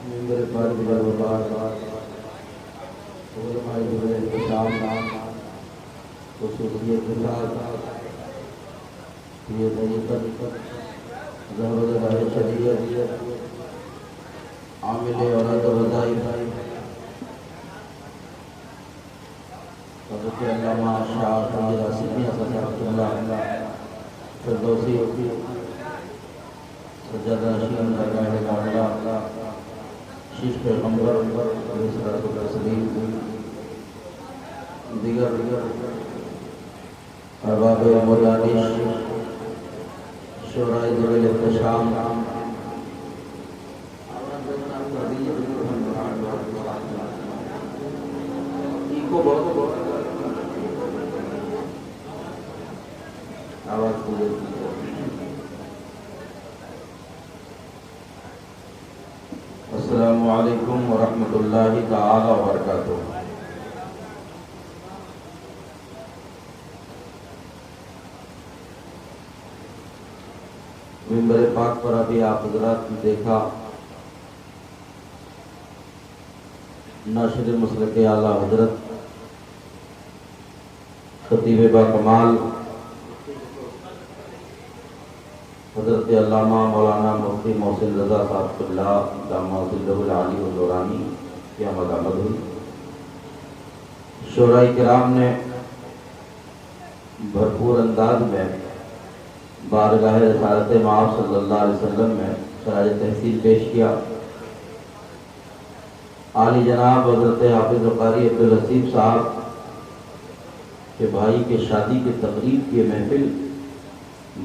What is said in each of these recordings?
ممبر پر بلال وبار علماء جبر احتشام خصوصیت کے ساتھ یہ طریقت ضرورت راہ شریعت عامل اولاد وظائف حضرت علامہ شاہ سید آصفی حسن رحمۃ اللہ فردوسی سجادہ نشین درگاہ کاملہ شیش پیغمبر علیہ الصلوۃ والتسلیم دیگر ارباب امور دانش شورائے ذوی الاحتشام السلام علیکم ورحمۃ اللہ تعالی وبرکاتہ۔ منبر پاک پر ابھی آپ حضرات نے دیکھا ناشر مسلک اعلیٰ حضرت خطیب با کمال حضرت علامہ مولانا مفتی محسن رضا صاحب قبلہ دامہ ظلہ العالی والنورانی کی آمد ہوئی۔ شورائے کرام نے بھرپور انداز میں بارگاہ رسالت مآب صلی اللہ علیہ وسلم میں خراج تحسین پیش کیا۔ عالی جناب حضرت حافظ قاری عبدالحسیب صاحب کے بھائی کے شادی کی تقریب کی محفل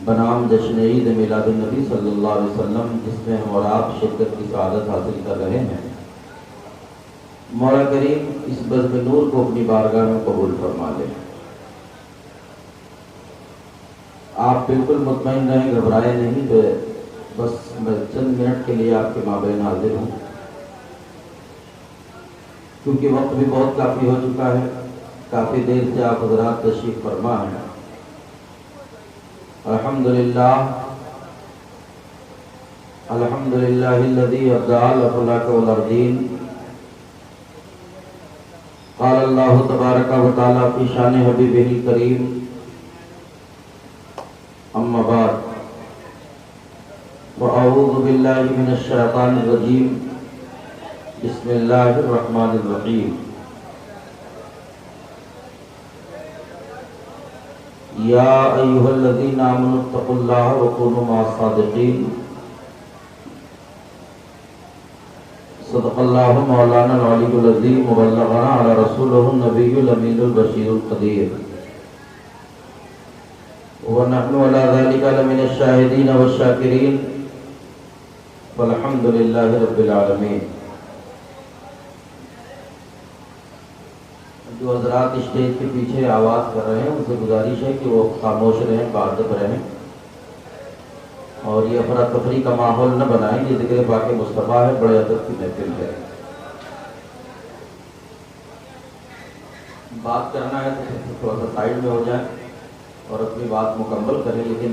بنام جشن عید میلاد النبی صلی اللہ علیہ وسلم، جس میں ہم اور آپ شرکت کی سعادت حاصل کر رہے ہیں، مولا کریم اس بزم نور کو اپنی بارگاہ میں قبول فرما لے۔ آپ بالکل مطمئن رہیں، گھبرائے نہیں، بس میں چند منٹ کے لیے آپ کے مابین حاضر ہوں، کیونکہ وقت بھی بہت کافی ہو چکا ہے، کافی دیر سے آپ حضرات تشریف فرما ہیں۔ الحمدللہ الذی ابدع الافلاک والارضین، قال اللہ تبارک و تعالی فی شان حبیبہ الکریم، اما بعد فاعوذ باللہ من الشیطان الرجیم، بسم اللہ الرحمن الرحیم۔ یا ایھا الذین آمنوا اتقوا اللہ وکونوا مع الصادقین، صدق اللہ مولانا العلی العظیم وبلغنا علی رسولہ النبی الامین البشیر القدیر، ونحن علی ذلک لمن الشاہدین والشاکرین، والحمد للہ رب العالمین۔ جو حضرات اسٹیج کے پیچھے آواز کر رہے ہیں ان سے گزارش ہے کہ وہ خاموش رہیں، باادب رہیں، اور یہ افراتفری کا ماحول نہ بنائیں۔ یہ ذکر پاک مصطفیٰ ہے، بڑے ادب کی محفل ہے، بات کرنا ہے تو تھوڑا سا سائڈ میں ہو جائیں اور اپنی بات مکمل کریں، لیکن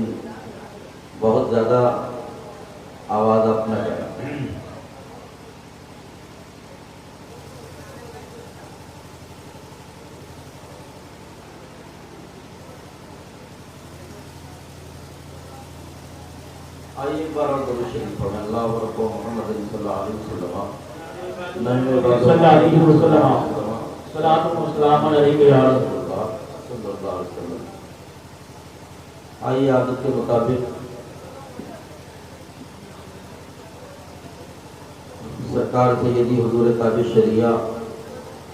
بہت زیادہ آواز آپ نہ کریں۔ آئیے ایک بار اور درود شریف پڑھیں، اللہ ورب محمد صلی اللہ علیہ وسلم، صلی اللہ علیہ وسلم، صلاۃ و سلام علیک یا رسول اللہ صلی اللہ علیہ وسلم۔ آئیے عادت کے مطابق سرکار سیدی حضور تاج الشریعہ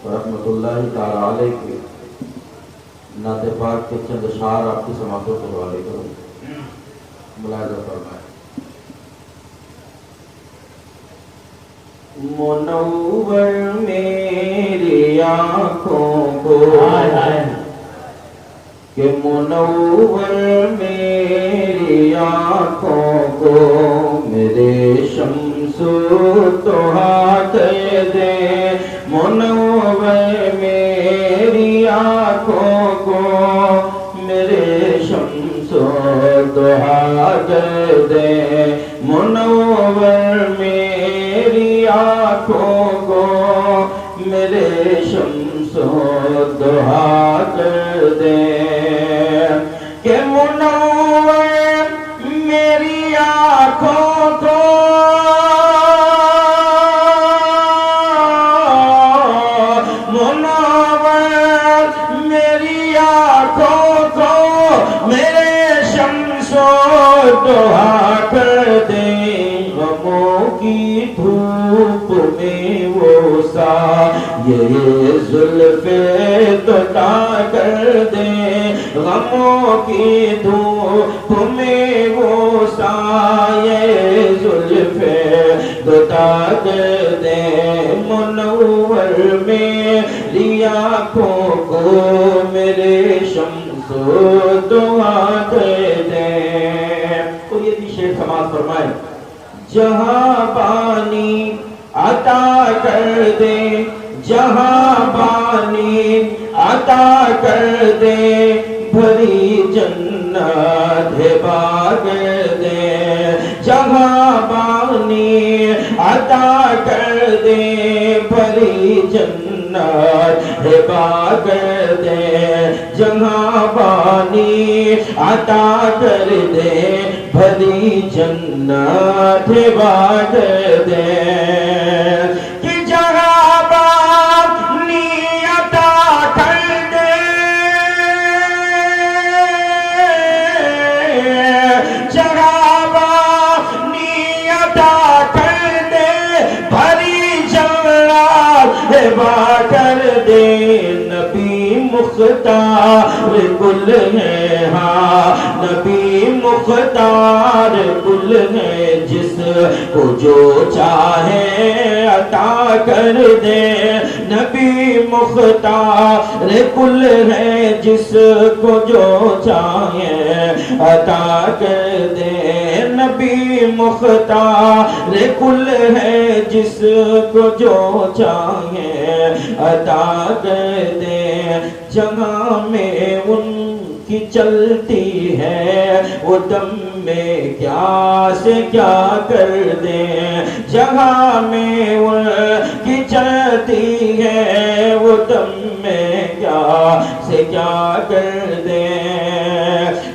رحمۃ اللہ تعالی علیہ کے نعت پاک کے چند اشعار آپ کی سماعتوں کے حوالے کروں، ملاحظہ فرمائیں۔ منور میری آنکھوں کو کہ منور میری آنکھوں کو میرے شمس توحا دے، منور میری آنکھوں کو میرے شمس توحا دے، منور میری آنکھوں کو میرے شمس و ضحیٰ کر دے کہ منور میری آنکھوں کو منور میری آنکھوں کو میرے شمس و ضحیٰ کر دے غموں کی دھوپ میں وہ سایہ زلف دوتا کر دے غموں کی دھوپ میں وہ سایہ زلف دوتا کر دے منور میری آنکھوں کو میرے شمس و ضحیٰ کر دے. تو یہ بھی شعر سماعت فرمائے. جہاں بانی عطا کر دے جہاں بانی عطا کر دے بھری جنت ہبا کر دے جہاں بانی عطا کر دے بھری جنت ہبا کر دے جہاں بانی عطا کر دے بھری جنت ہبا کر دے کہ جہاں بانی عطا کر دے جہاں بانی عطا کر دے بھری جنت ہبا کر دے نبی مختار کل ہے ہاں نبی مختار کل ہے جس کو جو چاہے عطا کر دے نبی مختار کل ہے جس کو جو چاہے عطا کر دے نبی مختار کل ہے جس کو جو چاہے عطا کر دے جہاں میں ان کی چلتی ہے وہ دم میں کیا سے کیا کر دے جہاں میں ان کی چلتی ہے وہ دم میں کیا سے کیا کر دے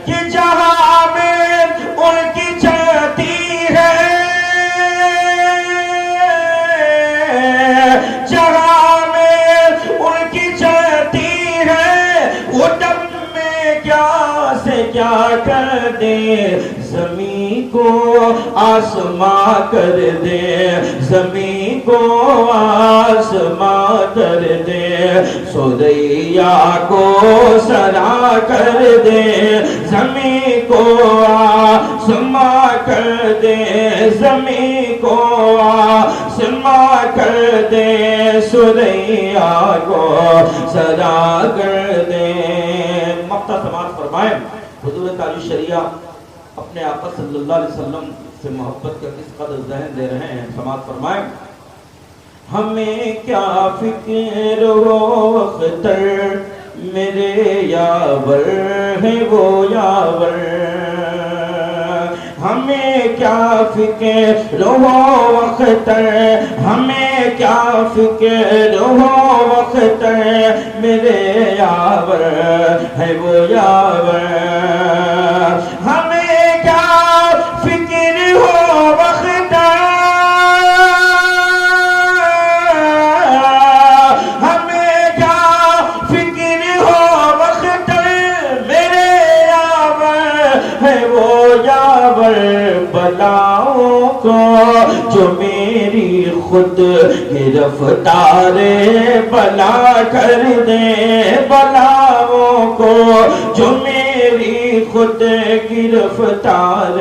کہ جہاں میں ان کی چلتی ہے جہاں میں ان کی چلتی ہے وہ دم کیا سے کیا کر دے زمین کو آسماں کر دے زمین کو آسماں کر دے سوریا کو سرا کر دے زمین کو آسماں کر دے زمین کو آسماں کر دے سوریا کو سرا کر دے. مقطع سماعت فرمائے. حضور تاج الشریعہ اپنے آقا صلی اللہ علیہ وسلم سے محبت کا کس قدر ذہن دے رہے ہیں. سماعت فرمائے. ہمیں کیا فکر و اختر میرے یاور ہے وہ یاور ہمیں کیا فکر و اختر ہمیں کیا فکر و اختر میرے یاور ہے وہ یاور ہمیں کیا فکر ہو اختر ہمیں کیا فکر ہو اختر میرے یاور ہے وہ یاور بلاؤں کو جو میری خود گرفتار بلا کر دے بلاؤں کو جو میری خود گرفتار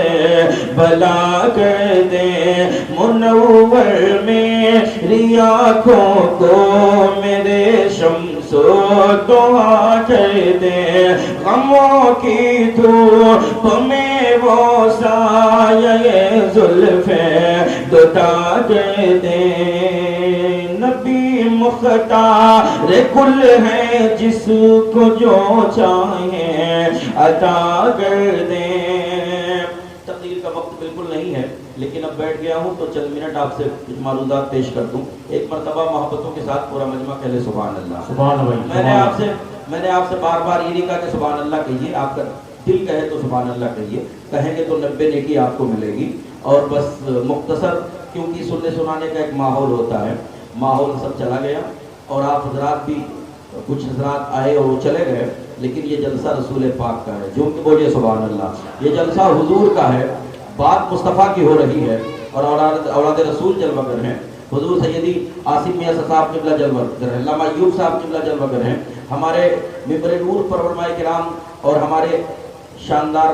بلا کر دے منور میری آنکھوں کو میرے شمس و ضحیٰ کر دے غموں کی دھوپ میں وہ سایہ زلف دوتا کر دے نبی مختار کل ہے جس کو جو چاہے عطا کر دے. تقریر کا وقت بالکل نہیں ہے لیکن اب بیٹھ گیا ہوں تو چند منٹ آپ سے کچھ معلومات پیش کر دوں. ایک مرتبہ محبتوں کے ساتھ پورا مجمع کہہ لے سبحان اللہ. سبحان اللہ. میں نے آپ سے بار بار یہ نہیں کہا کہ سبحان اللہ کہیے. آپ کا دل کہے تو سبحان اللہ کہیے, کہیں گے تو 90 نیکی آپ کو ملے گی. اور بس مختصر, کیونکہ سننے سنانے کا ایک ماحول ہوتا ہے, ماحول سب چلا گیا اور آپ حضرات بھی, کچھ حضرات آئے اور وہ چلے گئے, لیکن یہ جلسہ رسول پاک کا ہے. جو کہ بولیے سبحان اللہ. یہ جلسہ حضور کا ہے, بات مصطفیٰ کی ہو رہی ہے اور اولاد رسول جلوہ گر ہیں. حضور سیدی آصف میاں صاحب قبلہ جلوہ گر ہیں, علامہ ایوب صاحب قبلہ جلوہ گر ہیں, ہمارے ممبر نور پر علماء کرام اور ہمارے شاندار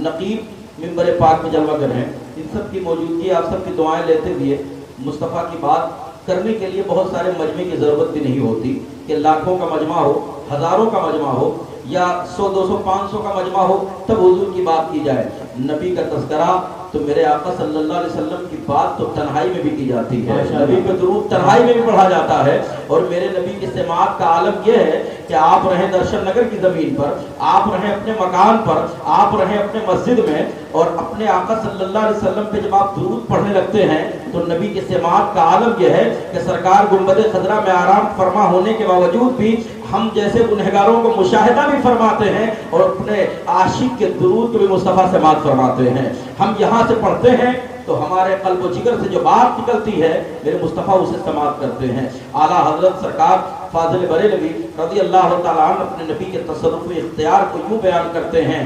نقیب ممبر پاک میں جلوہ گر ہیں. ان سب کی موجودگی, آپ سب کی دعائیں لیتے ہوئے مصطفیٰ کی بات کرنے کے لیے بہت سارے مجمع کی ضرورت بھی نہیں ہوتی کہ لاکھوں کا مجمع ہو, ہزاروں کا مجمع ہو یا 100 200 500 کا مجمع ہو تب حضور کی بات کی جائے. نبی کا تذکرہ تو میرے آقا صلی اللہ علیہ وسلم کی بات تو تنہائی میں بھی کی جاتی ہے, نبی پہ درود تنہائی میں بھی پڑھا جاتا ہے. اور میرے نبی کی سماعت کا عالم یہ ہے کہ آپ رہیں درشن نگر کی زمین پر, آپ رہیں اپنے مکان پر, آپ رہیں اپنے مسجد میں, اور اپنے آقا صلی اللہ علیہ وسلم پہ جب آپ درود پڑھنے لگتے ہیں تو نبی کی سماعت کا عالم یہ ہے کہ سرکار گنبد خضرا میں آرام فرما ہونے کے باوجود بھی ہم جیسے گنہگاروں کو مشاہدہ بھی فرماتے ہیں اور اپنے عاشق کے درود کو بھی مصطفیٰ سماعت فرماتے ہیں. ہم یہاں سے پڑھتے ہیں تو ہمارے قلب و جگر سے جو بات نکلتی ہے میرے مصطفیٰ اسے سماعت کرتے ہیں. اعلیٰ حضرت سرکار فاضل بریلوی رضی اللہ تعالیٰ عنہ اپنے نبی کے تصرف و اختیار کو یوں بیان کرتے ہیں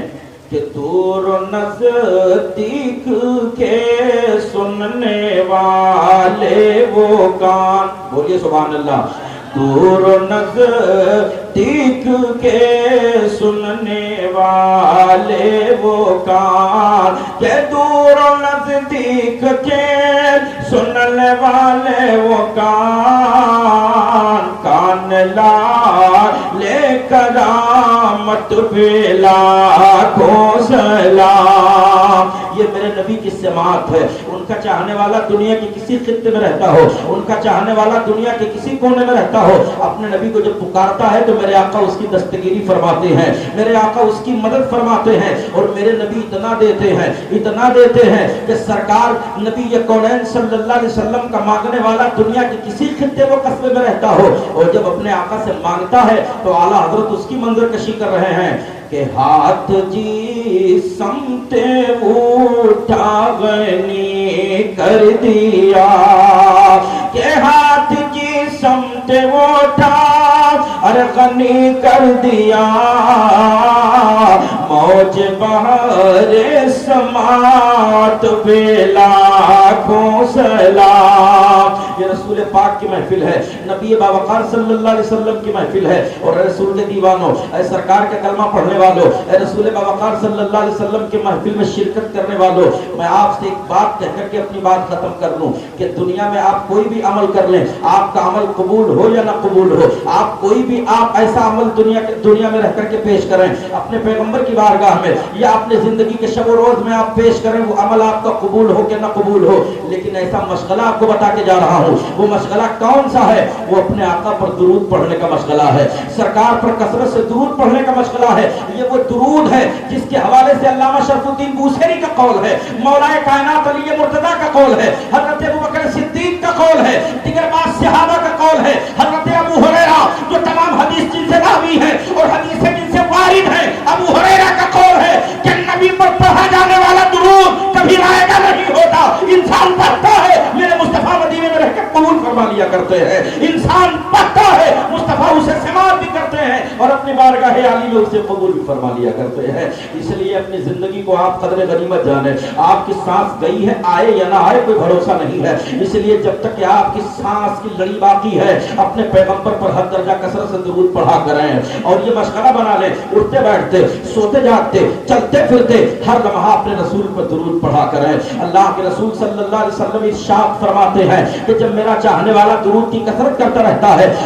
کہ دور و نزدیک کے سننے والے وہ کان, بولیے سبحان اللہ. دور و نزدیک کے سننے والے وہ کان, کہ دور و نزدیک کے سننے والے وہ کان, کان لا لے کرامت پہ لاکھوں سلام. یہ میرے نبی کی سماعت ہے. ان کا چاہنے والا دنیا کے کسی خطے میں رہتا ہو, ان کا چاہنے والا دنیا کے کسی کونے میں رہتا ہو, اپنے نبی کو جب پکارتا ہے تو میرے آقا اس کی دستگیری فرماتے ہیں, میرے آقا اس کی مدد فرماتے ہیں. اور میرے نبی اتنا دیتے ہیں کہ سرکار نبی کونین صلی اللہ علیہ وسلم کا مانگنے والا دنیا کے کسی خطے و قصبے میں رہتا ہو, اور جب اپنے آقا سے مانگتا ہے تو اعلیٰ حضرت اس کی منظر کشی کر رہے ہیں کہ ہاتھ جی سمتے اٹھا غنی کر دیا, کہ ہاتھ جی سمتے اٹھا اور غنی کر دیا, موج بہر سماعت پہ لاکھوں سلام. یہ رسول پاک کی محفل ہے, نبی باوقار صلی اللہ علیہ وسلم کی محفل ہے. اور رسول کے دیوانوں, اے سرکار کے کلمہ پڑھنے والوں, اے رسول باوقار صلی اللہ علیہ وسلم کی محفل میں شرکت کرنے والوں, میں آپ سے ایک بات کہہ کر کے اپنی بات ختم کر لوں کہ دنیا میں آپ کوئی بھی عمل کر لیں, آپ کا عمل قبول ہو یا نہ قبول ہو, آپ کوئی بھی آپ ایسا عمل دنیا میں رہ کر کے پیش کریں اپنے پیغمبر کی بارگاہ میں یا اپنے زندگی کے شب و روز میں آپ پیش کریں, وہ عمل آپ کا قبول ہو کہ نہ قبول ہو, لیکن ایسا مشغلہ آپ کو بتا کے جا رہا ہوں. وہ مشغلہ کون سا ہے؟ وہ اپنے آقا پر درود پڑھنے کا مشغلہ ہے, سرکار پر کثرت سے درود پڑھنے کا مشغلہ ہے. یہ وہ درود ہے جس کے حوالے سے علامہ شرف الدین بوسیری کا قول ہے, مولا کائنات علی مرتضیٰ کا قول ہے, حضرت ابوبکر صدیق کا قول ہے, دیگر بعض صحابہ کا قول ہے, حضرت ابو ہریرہ جو تمام حدیث جن سے راوی ہے اور حدیثیں جن سے وارد ہے, ابو ہریرہ کا قول ہے کہ نبی پر پڑھا جانے والا درود کبھی رائے گا نہیں ہوتا. انسان پڑھتا ہے, میرے مصطفیٰ مدینے میں رہ کے قبول فرما لیا کرتے ہیں. انسان پڑھتا ہے, مصطفیٰ اسے سماعت بھی کرتے ہیں اور اپنی بارگاہ عالی میں اسے قبول بھی فرما لیا کرتے ہیں. اس لیے اپنی زندگی کو آپ قدر غنیمت جانیں. آپ کی سانس گئی ہے, آئے یا نہ آئے کوئی بھروسہ نہیں ہے. اس لیے جب تک کہ آپ کی سانس کی لڑی باقی ہے اپنے پیغمبر پر ہر درجہ کثرت سے درود پڑھا کریں اور یہ مشغلہ بنا لیں. اٹھتے بیٹھتے, سوتے جاگتے, چلتے پھرتے ہر لمحہ اپنے رسول پر درود پڑھا کریں. اللہ کے رسول صلی اللہ علیہ وسلم ارشاد فرماتے ہیں کہ جب میرا چاہنے والا درود کی کثرت کرتا رہتا ہے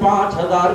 5000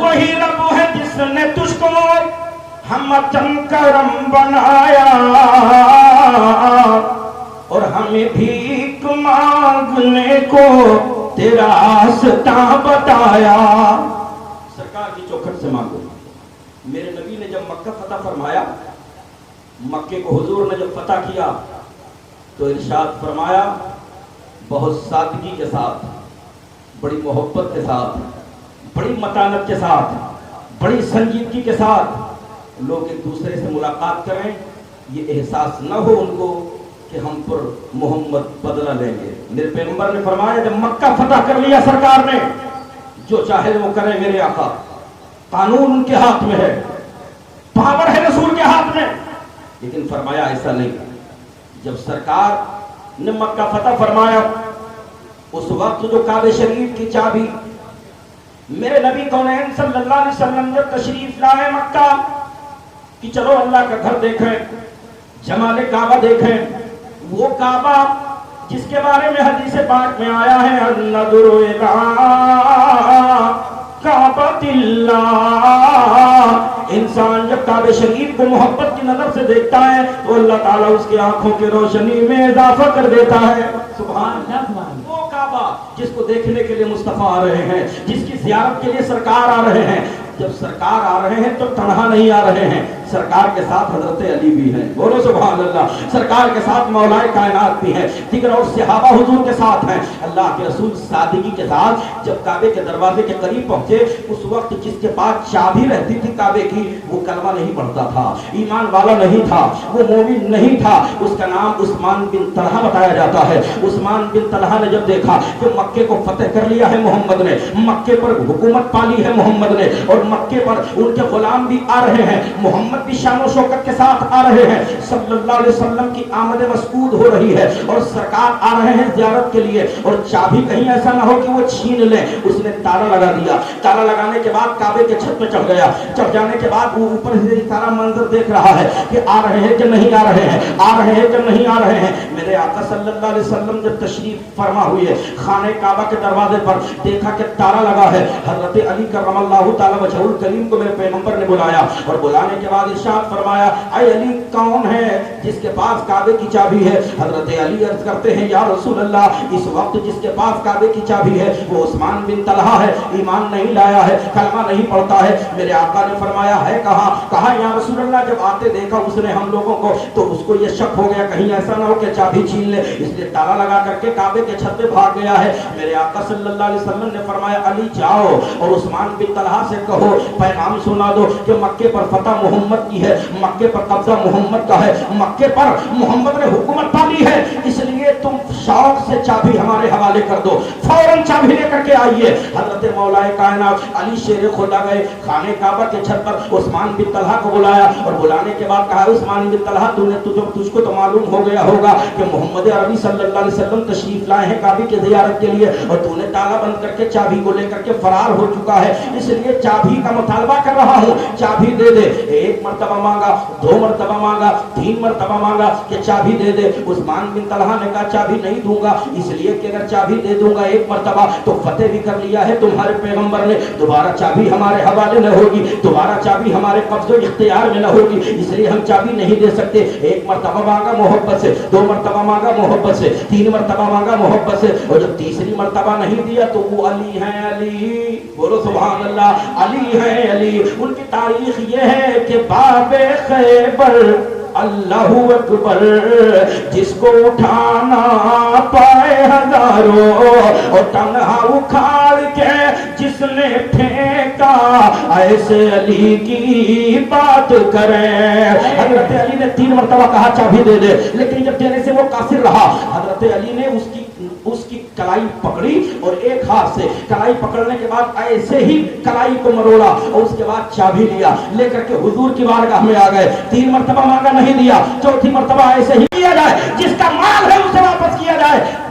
وہی رب ہے جس نے تجھ کو ہمتن کرم بنایا اور ہمیں بھیک مانگنے کو تیرا راستہ بتایا. سرکار کی چوکھٹ سے مانگو. میرے نبی نے جب مکہ فتح فرمایا، مکے کو حضور نے جب فتح کیا تو ارشاد فرمایا بہت سادگی کے ساتھ، بڑی محبت کے ساتھ، بڑی متانت کے ساتھ، بڑی سنجیدگی کے ساتھ لوگ ایک دوسرے سے ملاقات کریں، یہ احساس نہ ہو ان کو کہ ہم پر محمد بدلہ لیں گے. میرے پیغمبر نے فرمایا جب مکہ فتح کر لیا سرکار نے، جو چاہے وہ کرے میرے آقا، قانون ان کے ہاتھ میں ہے، پاور ہے رسول کے ہاتھ میں. لیکن فرمایا ایسا نہیں. جب سرکار نے مکہ فتح فرمایا اس وقت جو کعبہ شریف کی چابی میرے نبی کونین صلی اللہ علیہ وسلم جب تشریف لائے مکہ کہ چلو اللہ کا گھر دیکھیں، جمال کعبہ دیکھیں، وہ کعبہ جس کے بارے میں حدیث پاک میں آیا ہے النظر الی کعبۃ اللہ، انسان جب کعبہ شریف کو محبت کی نظر سے دیکھتا ہے تو اللہ تعالیٰ اس کی آنکھوں کی روشنی میں اضافہ کر دیتا ہے. سبحان اللہ. وہ کعبہ جس کو دیکھنے کے لیے مصطفیٰ آ رہے ہیں، جس کی زیارت کے لیے سرکار آ رہے ہیں، جب سرکار آ رہے ہیں تو تنہا نہیں آ رہے ہیں، سرکار کے ساتھ حضرت علی بھی ہیں. بولو سبحان اللہ. سرکار کے ساتھ مولا کائنات بھی ہیں، دیگر اور صحابہ حضور کے ساتھ ہیں. اللہ کے رسول سادگی کے ساتھ جب کعبے کے دروازے کے قریب پہنچے اس وقت جس کے پاس چابی رہتی تھی کعبے کی وہ کلمہ نہیں پڑھتا تھا، ایمان والا نہیں تھا، وہ مومن نہیں تھا. اس کا نام عثمان بن طلحہ بتایا جاتا ہے. عثمان بن طلحہ نے جب دیکھا کہ مکے کو فتح کر لیا ہے محمد نے، مکے پر حکومت پالی ہے محمد نے، اور مکے پر ان کے غلام بھی آ رہے ہیں، محمد بھی شان و شوکت کے ساتھ آ رہے ہیں، صلی اللہ علیہ وسلم کی آمد مسعود ہو رہی ہے اور سرکار آ رہے ہیں زیارت کے لیے، اور چابی کہیں ایسا نہ ہو کہ وہ چھین لیں. اس نے تالا لگا دیا. تالا لگانے کے بعد کعبے کے چھت پہ چڑھ گیا. چڑھ جانے کے بعد وہ اوپر سے سارا منظر دیکھ رہا ہے کہ آ رہے ہیں کہ نہیں آ رہے ہیں، آ رہے ہیں کہ نہیں آ رہے ہیں. میرے آقا صلی اللہ علیہ وسلم جب تشریف فرما ہوئی ہے خانہ کعبہ کے دروازے پر دیکھا کہ تالا لگا ہے. حضرت علی کرم اللہ تعالی وجہہ الکریم کو میرے پیغمبر نے بلایا اور بلانے کے بعد ارشاد فرمایا اے علی کون ہے جس کے پاس کعبے کی چابی ہے؟ حضرت علی عرض کرتے ہیں یا رسول اللہ اس وقت جس کے پاس کعبے کی چابی ہے وہ عثمان بن طلحہ ہے، ایمان نہیں لایا ہے، کلمہ نہیں پڑھتا ہے. میرے آقا نے فرمایا ہے کہاں؟ کہا یا رسول اللہ جب آتے دیکھا اس نے ہم لوگوں کو تو اس کو یہ شک ہو گیا کہیں ایسا نہ ہو کہ چابی چھین لے، اس لیے تالا لگا کر کے کعبے کے چھت پہ بھاگ گیا ہے. میرے آقا صلی اللہ علیہ وسلم نے فرمایا علی جاؤ اور عثمان بن طلحہ سے کہو پیغام سنا دو کہ مکے پر فتح محمد کی ہے، مکے پر قبضہ محمد کا ہے، مکے پر محمد نے حکومت پالی ہے، اس لیے تم شوق سے چابی ہمارے حوالے کر دو، فوراً چابی لے کر کے آئیے. حضرت مولا کائنات علی شیر خدا گئے خانہ کعبہ کے چھت پر عثمان بن طلحہ کو بلایا اور بلانے کے بعد کہا عثمان بن طلحہ تجھ کو تو معلوم ہو گیا ہوگا کہ محمد عربی صلی اللہ علیہ وسلم تشریف لائے ہیں کعبے کی زیارت کے لیے اور تو نے تالا بند کر کے چابی کو لے کر کے فرار ہو چکا ہے، اس لیے چابی کا مطالبہ کر رہا ہوں، چابی دے دے. ایک مرتبہ مانگا، دو مرتبہ مانگا، تین مرتبہ مانگا کہ چابی دے دے. عثمان بن طلحہ نے کہا چابی نہیں دوں گا، اس لیے کہ اگر چابی دے دوں گا ایک مرتبہ تو فتح بھی کر لیا ہے تمہارے پیغمبر نے، دوبارہ چابی ہمارے حوالے نہ ہوگی، دوبارہ چابی ہمارے قبض و اختیار میں نہ ہوگی، اس لیے ہم چابی نہیں دے سکتے. ایک مرتبہ مانگا محبت سے، دو مرتبہ مانگا محبت سے، تین مرتبہ مانگا محبت سے، اور جب تیسری مرتبہ نہیں دیا تو وہ علی ہیں علی، بولو سبحان اللہ، علی ہیں علی. ان کی تاریخ یہ ہے کہ باب خیبر اللہ اکبر جس کو اٹھانا پائے ہزاروں اور تنہا اکھاڑ کے جس نے پھینکا ایسے علی کی بات کریں. حضرت علی نے تین مرتبہ کہا چابی دے دے، لیکن جب دینے سے وہ قاصر رہا حضرت علی نے اس کی کلائی پکڑی اور ایک ہاتھ سے کلائی پکڑنے کے بعد ایسے ہی کلائی کو مروڑا اور اس کے بعد چابی لیا لے کر کے حضور کی بارگاہ میں آ گئے. تین مرتبہ مانگا نہیں دیا، چوتھی مرتبہ ایسے ہی کیا جائے، جس کا مال ہے اسے واپس کیا جائے.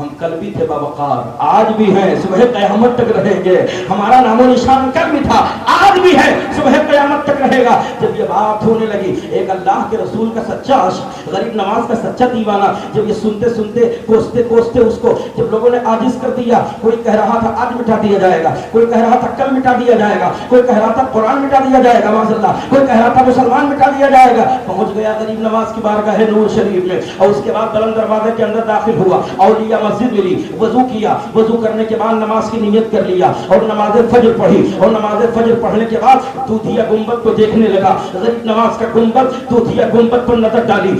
ہم کل بھی تھے باوقار، آج بھی ہیں، صبح قیامت تک رہیں گے. ہمارا نام و نشان کل بھی تھا، آج بھی ہے، صبح قیامت تک رہے گا. جب یہ بات ہونے لگی، ایک اللہ کے رسول کا سچا عاشق، غریب نواز کا سچا دیوانہ، جب یہ سنتے سنتے کوستے کوستے اس کو جب لوگوں نے عاجز کر دیا، کوئی کہہ رہا تھا آج مٹا دیا جائے گا، کوئی کہہ رہا تھا کل مٹا دیا جائے گا، کوئی کہہ رہا تھا قرآن مٹا دیا جائے گا معاذ اللہ، کوئی کہہ رہا تھا مسلمان مٹا دیا جائے گا. پہنچ گیا غریب نواز کی بارگاہ نور شریف میں، اور اس کے بعد بلند دروازے کے اندر داخل ہوا. اولیاء مسجد ملی، وضو کیا، وضو کرنے کے بعد نماز کی نیت کر لیا اور نماز فجر پڑھی، اور نماز فجر پڑھنے کے بعد دودھیا گنبد کو دیکھنے لگا. غریب نواز کا گنبد دودھیا گنبد پر نظر ڈالی،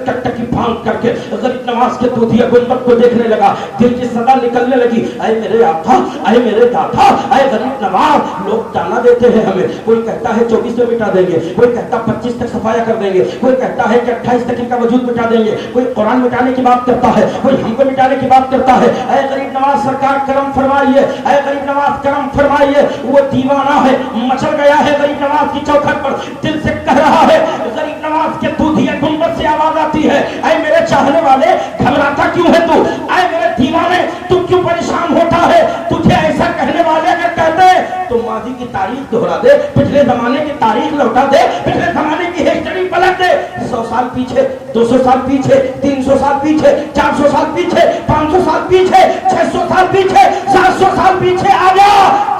ٹکٹکی پھانک کر کے غریب نواز کے دودھیا گنبد کو دیکھنے لگا. دل کی صدا نکلنے لگی، اے میرے آقا، اے میرے داتا، اے غریب نواز. لوگ تانا دیتے ہیں ہمیں، کوئی کہتا ہے 24 میں مٹا دیں گے، کوئی کہتا 25 تک صفایا کر دیں گے، کوئی کہتا ہے کہ 28 تک ان کا وجود مٹا دیں گے، کوئی قرآن مٹانے کی بات کرتا ہے، کوئی ہم کو مٹانے کی بات کرتا ہے. اے غریب نواز سرکار کرم فرمائیے، اے غریب نواز کرم فرمائیے. وہ دیوانہ ہے، مچل گیا ہے غریب نواز کی چوکھٹ پر، دل سے کہہ رہا ہے. غریب نواز کے دودھیا گنبد سے آواز آتی ہے، اے میرے چاہنے والے گھبراتا کیوں ہے تو؟ اے میرے دیوانے تو کیوں پریشان ہوتا ہے؟ تجھے ایسا کہنے والے اگر کہتے تو ماضی کی تاریخ دہرا دے، پچھلے زمانے کی تاریخ لوٹا دے، پچھلے زمانے کی ہسٹری پلٹ دے. 100 سال پیچھے، 200 سال پیچھے، 300 سال پیچھے، 400 سال پیچھے، 500 سال پیچھے، 600 سال پیچھے، 700 سال پیچھے آ جا.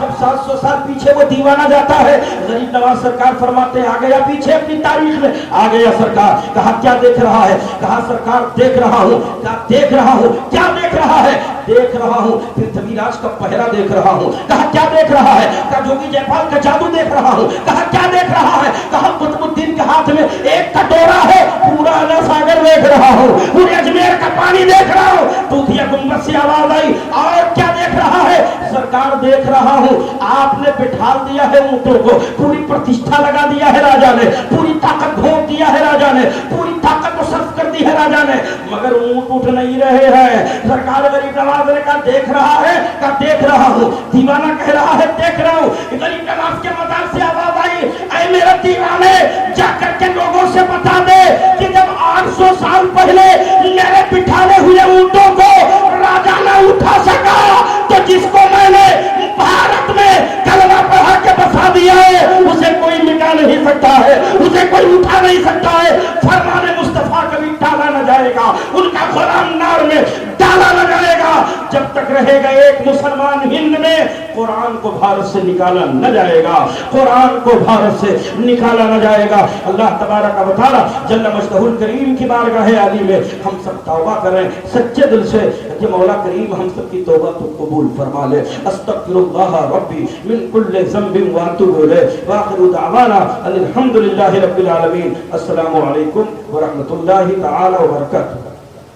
جب 700 سال پیچھے وہ دیوانہ جاتا ہے، غریب نواز سرکار فرماتے ہیں آ گیا پیچھے اپنی تاریخ میں، آ گیا سرکار. کہا کیا دیکھ رہا ہے؟ کہا سرکار دیکھ رہا ہوں. کہا دیکھ رہا ہوں، کیا دیکھ رہا ہے؟ دیکھ رہا ہوں پرتھوی راج کا پہرا دیکھ رہا ہوں. کہا کیا دیکھ رہا ہے؟ کہا جوگی جے پال کا جادو دیکھ رہا ہوں. کہا کیا دیکھ رہا ہے؟ کہا قطب الدین کے ہاتھ میں ایک کٹورا ہے، پورا انا ساگر دیکھ رہا ہوں، پورے اجمیر کا پانی دیکھ رہا ہوں. دودھیا گنبد سے آواز آئی، اور کیا دیکھ رہا ہے؟ سرکار دیکھ رہا ہوں آپ نے بٹھا دیا ہے اونٹوں کو، پوری پرتشٹھا لگا دیا ہے راجا نے، پوری طاقت گھونپ دیا ہے راجا نے، پوری طاقت کو صرف کر دی ہے راجا نے، مگر اونٹ اٹھ نہیں رہے ہیں. سرکار غریب نواز نے کہا دیکھ رہا ہے؟ کہا دیکھ رہا ہوں. دیوانہ کہہ رہا ہے دیکھ رہا ہوں. غریب نواز کے مزار سے آواز آئی، اے میرے دیوانے جا کر کے لوگوں سے بتا دے کہ جب 800 سال پہلے میرے بٹھانے ہوئے اونٹوں کو راجا نہ اٹھا سکا، تو جس کو میں نے بھارت میں کلمہ پڑھا کے بسا دیا ہے اسے کوئی مٹا نہیں سکتا ہے، اسے کوئی اٹھا نہیں سکتا ہے. فرمان مصطفیٰ کبھی ٹالا نہ جائے گا، ان کا غلام نار میں ڈالا نہ جائے گا. جب تک رہے گا ایک مسلمان ہند میں، قرآن کو بھارت سے نکالا نہ جائے گا، قرآن کو بھارت سے نکالا نہ جائے گا. اللہ تبارک و تعالی جل مجدہ الکریم کی بارگاہ عالی میں ہم سب توبہ کریں سچے دل سے کہ مولا کریم ہم سب کی توبہ تو قبول فرما لے. استغفر اللہ ربی من کل ذنب واتوب الیہ. واخر دعوانا ان الحمد للہ رب العالمین. السلام علیکم ورحمۃ اللہ تعالی وبرکاتہ.